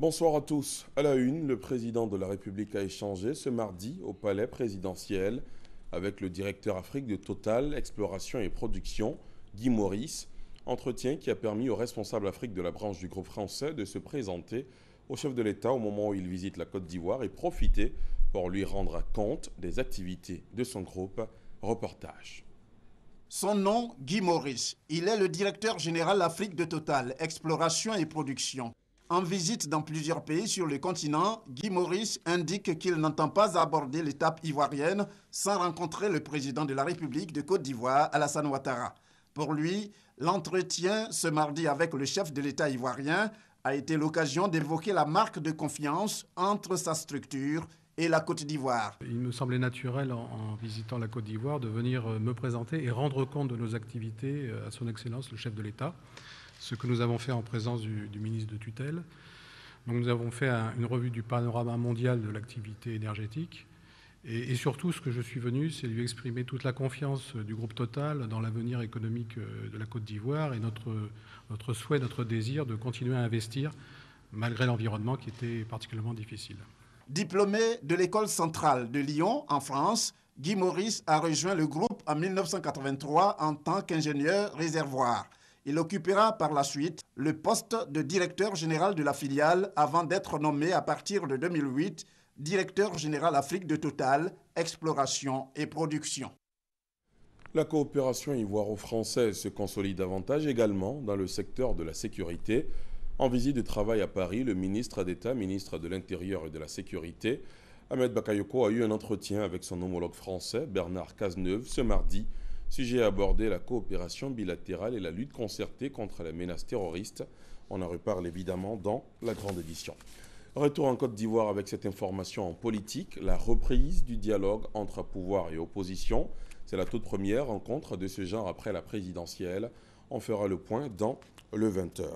Bonsoir à tous. À la une, le président de la République a échangé ce mardi au palais présidentiel avec le directeur Afrique de Total, Exploration et Production, Guy Maurice. Entretien qui a permis au responsable Afrique de la branche du groupe français de se présenter au chef de l'État au moment où il visite la Côte d'Ivoire et profiter pour lui rendre compte des activités de son groupe. Reportage. Son nom, Guy Maurice. Il est le directeur général Afrique de Total, Exploration et Production. En visite dans plusieurs pays sur le continent, Guy Maurice indique qu'il n'entend pas aborder l'étape ivoirienne sans rencontrer le président de la République de Côte d'Ivoire, Alassane Ouattara. Pour lui, l'entretien ce mardi avec le chef de l'État ivoirien a été l'occasion d'évoquer la marque de confiance entre sa structure et la Côte d'Ivoire. Il me semblait naturel, en visitant la Côte d'Ivoire, de venir me présenter et rendre compte de nos activités à son Excellence, le chef de l'État, ce que nous avons fait en présence du ministre de tutelle. Donc nous avons fait une revue du panorama mondial de l'activité énergétique. Et surtout, ce que je suis venu, c'est lui exprimer toute la confiance du groupe Total dans l'avenir économique de la Côte d'Ivoire et notre souhait, notre désir de continuer à investir malgré l'environnement qui était particulièrement difficile. Diplômé de l'école centrale de Lyon, en France, Guy Maurice a rejoint le groupe en 1983 en tant qu'ingénieur réservoir. Il occupera par la suite le poste de directeur général de la filiale avant d'être nommé à partir de 2008 directeur général Afrique de Total, Exploration et Production. La coopération ivoiro-française se consolide davantage également dans le secteur de la sécurité. En visite de travail à Paris, le ministre d'État, ministre de l'Intérieur et de la Sécurité, Ahmed Bakayoko, a eu un entretien avec son homologue français, Bernard Cazeneuve, ce mardi. Sujet abordé, la coopération bilatérale et la lutte concertée contre les menaces terroristes. On en reparle évidemment dans la grande édition. Retour en Côte d'Ivoire avec cette information en politique, la reprise du dialogue entre pouvoir et opposition. C'est la toute première rencontre de ce genre après la présidentielle. On fera le point dans le 20h.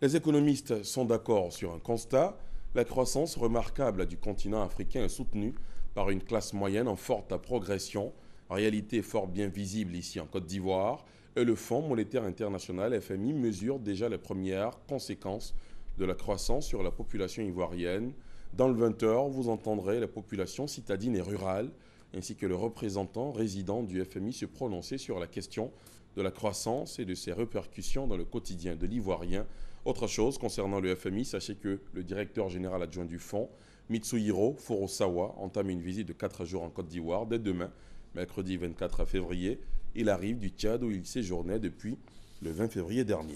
Les économistes sont d'accord sur un constat. La croissance remarquable du continent africain est soutenue par une classe moyenne en forte progression. Réalité fort bien visible ici en Côte d'Ivoire. Et le Fonds monétaire international, FMI, mesure déjà les premières conséquences de la croissance sur la population ivoirienne. Dans le 20h, vous entendrez la population citadine et rurale, ainsi que le représentant résident du FMI se prononcer sur la question de la croissance et de ses répercussions dans le quotidien de l'Ivoirien. Autre chose concernant le FMI, sachez que le directeur général adjoint du fonds, Mitsuhiro Furusawa, entame une visite de 4 jours en Côte d'Ivoire dès demain, mercredi 24 février. Il arrive du Tchad où il séjournait depuis le 20 février dernier.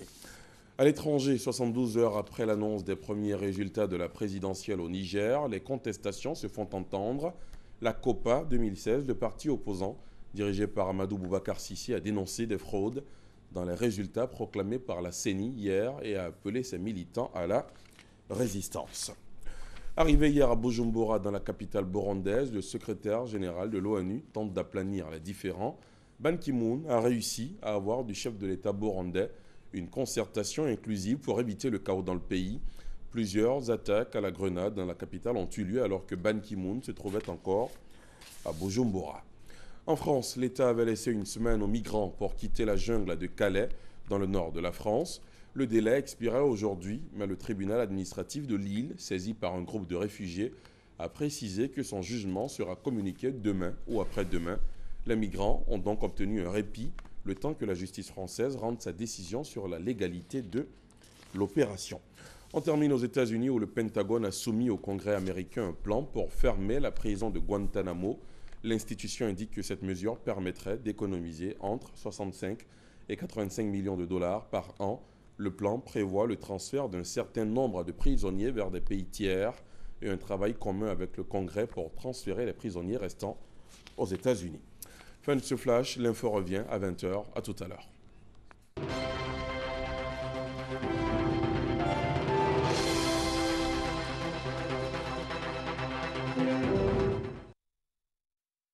À l'étranger, 72 heures après l'annonce des premiers résultats de la présidentielle au Niger, les contestations se font entendre. La COPA 2016, le parti opposant, dirigé par Amadou Boubacar Sissi, a dénoncé des fraudes dans les résultats proclamés par la CENI hier et a appelé ses militants à la résistance. Arrivé hier à Bujumbura, dans la capitale burundaise, le secrétaire général de l'ONU tente d'aplanir les différends. Ban Ki-moon a réussi à avoir du chef de l'État burundais une concertation inclusive pour éviter le chaos dans le pays. Plusieurs attaques à la grenade dans la capitale ont eu lieu alors que Ban Ki-moon se trouvait encore à Bujumbura. En France, l'État avait laissé une semaine aux migrants pour quitter la jungle de Calais, dans le nord de la France. Le délai expirait aujourd'hui, mais le tribunal administratif de Lille, saisi par un groupe de réfugiés, a précisé que son jugement sera communiqué demain ou après-demain. Les migrants ont donc obtenu un répit le temps que la justice française rende sa décision sur la légalité de l'opération. On termine aux États-Unis où le Pentagone a soumis au Congrès américain un plan pour fermer la prison de Guantanamo. L'institution indique que cette mesure permettrait d'économiser entre 65 et 85 millions de dollars par an. Le plan prévoit le transfert d'un certain nombre de prisonniers vers des pays tiers et un travail commun avec le Congrès pour transférer les prisonniers restants aux États-Unis. Fin de ce flash, l'info revient à 20h. À tout à l'heure.